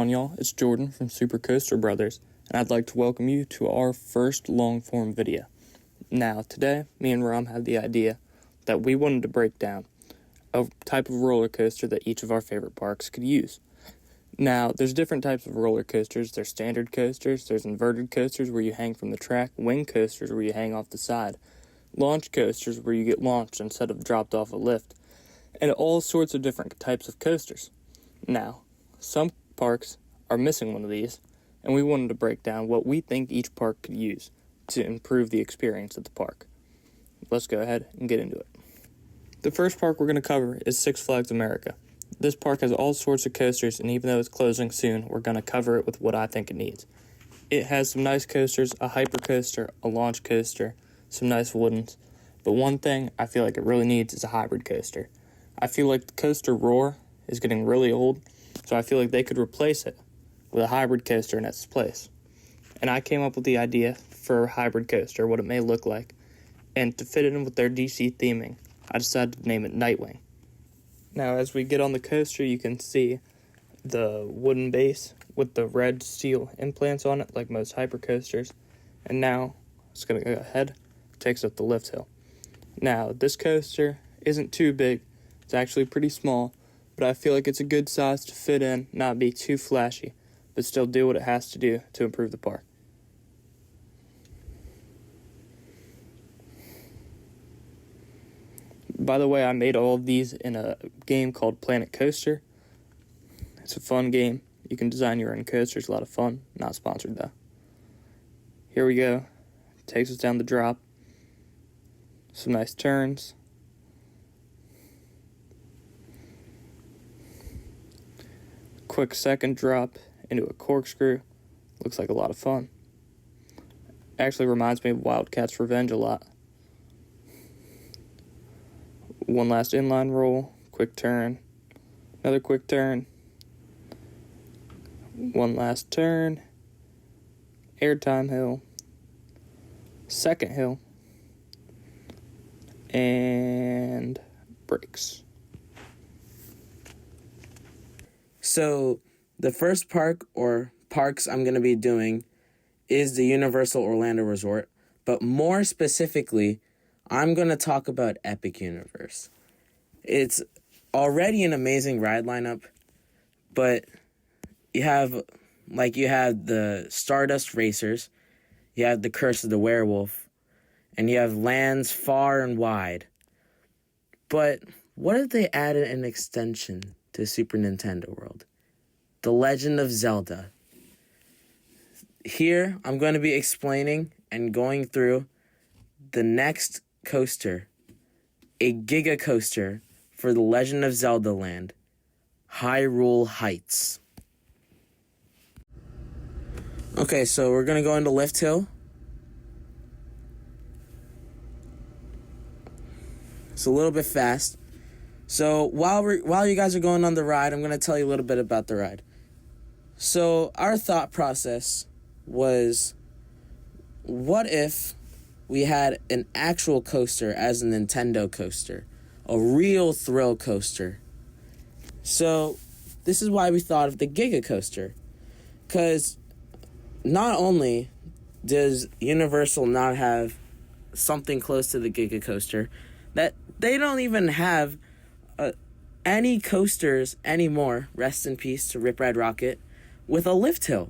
on, y'all? It's Jordan from Super Coaster Brothers, and I'd like to welcome you to our first long-form video. Now, today, me and Rom had the idea that we wanted to break down a type of roller coaster that each of our favorite parks could use. Now, there's different types of roller coasters. There's standard coasters, there's inverted coasters where you hang from the track, wing coasters where you hang off the side, launch coasters where you get launched instead of dropped off a lift, and all sorts of different types of coasters. Now, some parks are missing one of these, and we wanted to break down what we think each park could use to improve the experience at the park. Let's go ahead and get into it. The first park we're going to cover is Six Flags America. This park has all sorts of coasters, and even though it's closing soon, we're going to cover it with what I think it needs. It has some nice coasters, a hyper coaster, a launch coaster, some nice woodens, but one thing I feel like it really needs is a hybrid coaster. I feel like the coaster Roar is getting really old, so I feel like they could replace it with a hybrid coaster in its place. And I came up with the idea for a hybrid coaster, what it may look like, and to fit it in with their DC theming, I decided to name it Nightwing. Now, as we get on the coaster, you can see the wooden base with the red steel implants on it, like most hyper coasters. And now, it's going to go ahead, takes up the lift hill. Now, this coaster isn't too big. It's actually pretty small, but I feel like it's a good size to fit in, not be too flashy, but still do what it has to do to improve the park. By the way, I made all of these in a game called Planet Coaster. It's a fun game. You can design your own coasters, a lot of fun. Not sponsored though. Here we go. Takes us down the drop. Some nice turns. Quick second drop into a corkscrew. Looks like a lot of fun. Actually reminds me of Wildcat's Revenge a lot. One last inline roll, quick turn, another quick turn, one last turn, airtime hill, second hill, and brakes. So the first park or parks I'm going to be doing is the Universal Orlando Resort, but more specifically, I'm going to talk about Epic Universe. It's already an amazing ride lineup, but you have the Stardust Racers, you have the Curse of the Werewolf, and you have Lands Far and Wide. But what if they added an extension to Super Nintendo World? The Legend of Zelda. Here, I'm going to be explaining and going through the next coaster, a Giga Coaster for the Legend of Zelda Land, Hyrule Heights. Okay, so we're going to go into Lift Hill. It's a little bit fast. So while you guys are going on the ride, I'm going to tell you a little bit about the ride. So our thought process was, what if we had an actual coaster as a Nintendo coaster, a real thrill coaster? So this is why we thought of the Giga Coaster, because not only does Universal not have something close to the Giga Coaster, that they don't even have any coasters anymore, rest in peace to Rip Ride Rockit, with a lift hill.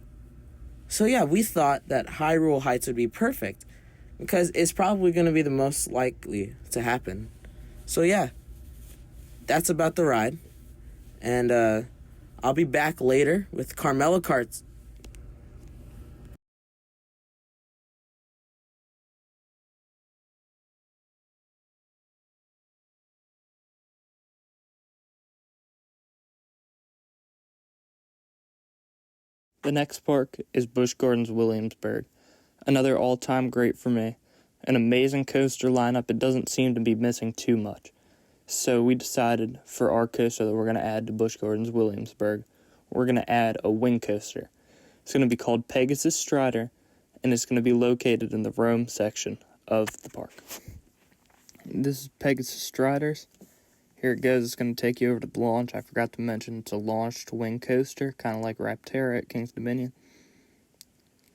So yeah, we thought that Hyrule Heights would be perfect, because it's probably going to be the most likely to happen. So yeah, that's about the ride. And I'll be back later with Carmelo Karts. The next park is Busch Gardens Williamsburg. Another all-time great for me. An amazing coaster lineup. It doesn't seem to be missing too much. So we decided for our coaster that we're going to add to Busch Gardens Williamsburg, we're going to add a wing coaster. It's going to be called Pegasus Strider, and it's going to be located in the Rome section of the park. This is Pegasus Striders, Here it goes. It's going to take you over to the launch. I forgot to mention it's a launched wing coaster, kind of like Raptera at King's Dominion.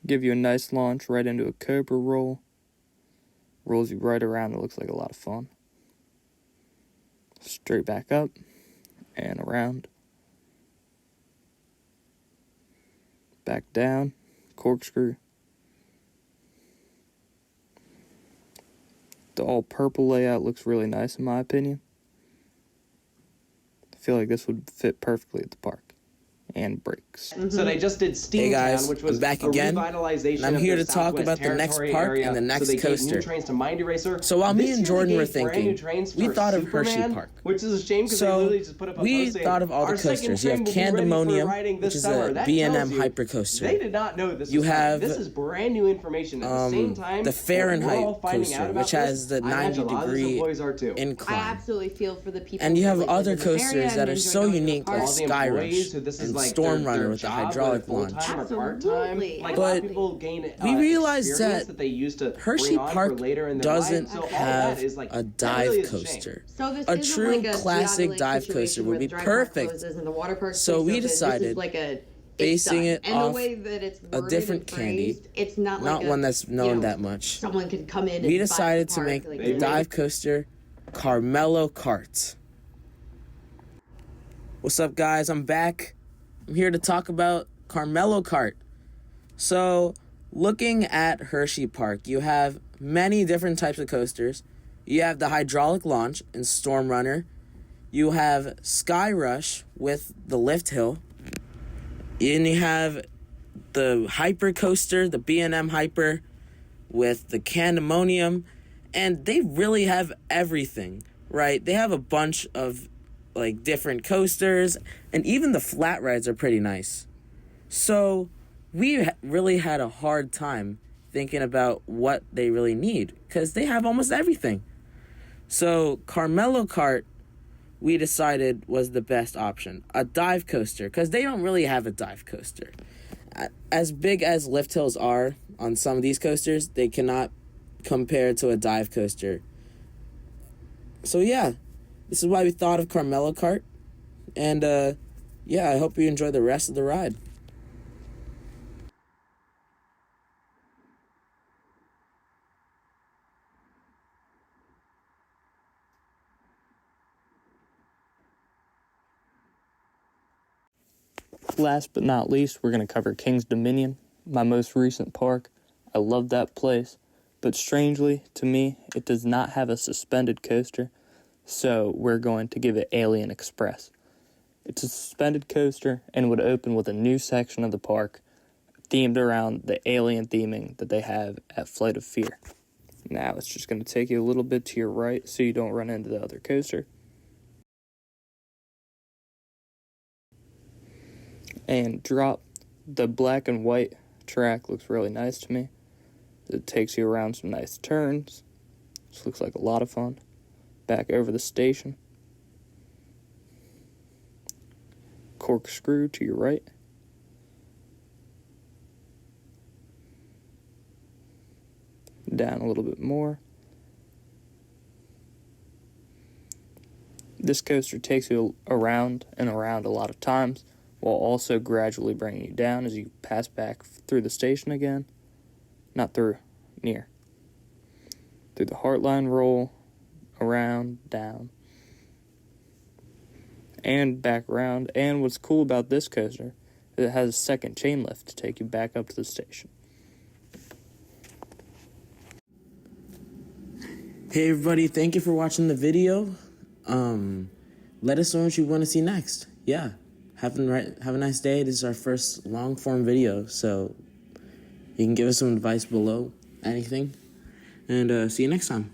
Give you a nice launch right into a Cobra roll. Rolls you right around. It looks like a lot of fun. Straight back up and around. Back down. Corkscrew. The all purple layout looks really nice in my opinion. I feel like this would fit perfectly at the park. And brakes. So they just did Steamtown, Hey guys, which was I'm back a again, revitalization and I'm of here their to talk Southwest about the next Territory park area. and the next so they coaster. Gave new trains to Mind Eraser. So while me This and year Jordan they were gave brand thinking, new trains we for thought of Superman, Hershey Park. which is a shame because they So literally just put up a we post saying, thought of all the "Our second coasters. You have train will be ready for Candemonium, riding this which is summer." a That B&M tells you hyper coaster. They did not know this You was coming. have, This is brand new information. At the same time, the we're Fahrenheit all finding out coaster, about which has this. the I imagine a lot of those 90-degree employees are too. incline. I absolutely feel for the people. And you who have live other in this area coasters that and are enjoy so going to the unique, like park. All the Sky employees Rush who this is and like Storm their Runner with the job, hydraulic whether launch. full-time or part-time. Absolutely. Like, But a lot of people gain we realized experience that they used to Hershey bring on for Park later in their doesn't life. So all of have that is like, a that really dive is a shame. coaster. So this A isn't true like a classic Geauga dive situation coaster would where be the dry park perfect. closes and the water park So stays we open. This decided, is like a basing it's it done. And off the way that it's a worded different and candy, phrased, it's not not like one that's known that much. Someone could come in. We and decided buy to the make park, the dive coaster Carmelo Kart. What's up, guys? I'm back. I'm here to talk about Carmelo Kart. So, looking at Hershey Park, you have many different types of coasters. You have the hydraulic launch and Storm Runner. You have Sky Rush with the lift hill. And you have the hyper coaster, the B&M Hyper with the Candemonium. And they really have everything, right? They have a bunch of like different coasters, and even the flat rides are pretty nice. So we really had a hard time thinking about what they really need because they have almost everything. So Carmelo Kart, we decided was the best option. A dive coaster, because they don't really have a dive coaster. As big as lift hills are on some of these coasters, they cannot compare to a dive coaster. So yeah, this is why we thought of Carmelo Kart. And yeah, I hope you enjoy the rest of the ride. Last but not least, we're going to cover King's Dominion, my most recent park. I love that place, but strangely to me, it does not have a suspended coaster, so we're going to give it Alien Express. It's a suspended coaster and would open with a new section of the park themed around the alien theming that they have at Flight of Fear. Now it's just going to take you a little bit to your right so you don't run into the other coaster. And drop. The black and white track looks really nice to me. It takes you around some nice turns. This looks like a lot of fun. Back over the station. Corkscrew to your right. Down a little bit more. This coaster takes you around and around a lot of times, while also gradually bringing you down as you pass back through the station again. Not through, near. Through the Heartline roll, around, down, and back around. And what's cool about this coaster is it has a second chain lift to take you back up to the station. Hey everybody, thank you for watching the video. Let us know what you want to see next. Yeah. Have a nice day. This is our first long form video, so you can give us some advice below, anything. And see you next time.